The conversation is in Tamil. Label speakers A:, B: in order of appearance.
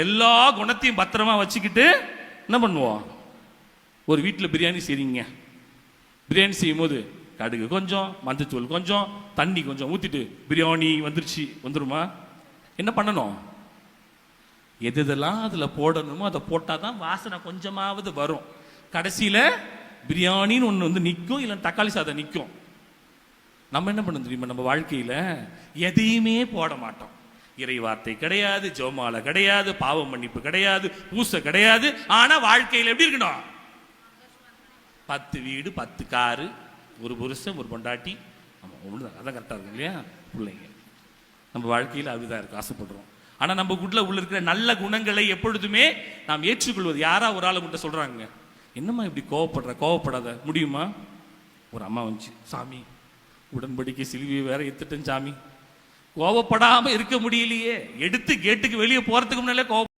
A: எல்லா குணத்தையும் பத்திரமா வச்சுக்கிட்டு என்ன பண்ணுவோம்? ஒரு வீட்டில் பிரியாணி செய்றீங்க. பிரியாணி செய்யும் போது கடுகு கொஞ்சம், மஞ்சத்தூள் கொஞ்சம், தண்ணி கொஞ்சம் ஊற்றிட்டு பிரியாணி வந்துருமா? என்ன பண்ணணும்? எதெல்லாம் அதில் போடணுமோ அதை போட்டால் தான் வாசனை கொஞ்சமாவது வரும். கடைசியில் பிரியாணின்னு ஒன்று வந்து நிற்கும், இல்லை தக்காளி சாதம் நிற்கும். நம்ம என்ன பண்ணணும் தெரியுமா? நம்ம வாழ்க்கையில் எதையுமே போட மாட்டோம். இறை வார்த்தை கிடையாது, ஜெபமாலை கிடையாது, பாவ மன்னிப்பு கிடையாது, பூசை கிடையாது. ஆனால் வாழ்க்கையில் எப்படி இருக்கணும்? 10 வீடு, 10 காரு, ஒரு புருஷன், ஒரு பொண்டாட்டி. ஆமாம், ஒன்று அதான் கரெக்டாக இருக்கும் இல்லையா? பிள்ளைங்க. நம்ம வாழ்க்கையில் அப்படிதான் இருக்கும், ஆசைப்படுறோம். ஆனால் நம்ம உள்ள இருக்கிற நல்ல குணங்களை எப்பொழுதுமே நாம் ஏற்றுக்கொள்வது. யாரா ஒரு ஆளை கிட்ட சொல்கிறாங்க, என்னம்மா இப்படி கோவப்படாத முடியுமா? ஒரு அம்மா வந்துச்சு, சாமி உடன்படிக்கை சிலுவையை வேற எடுத்துட்டேன் சாமி, கோவப்படாமல் இருக்க முடியலையே. எடுத்து கேட்டுக்கு வெளியே போகிறதுக்கு முன்னாலே கோவம்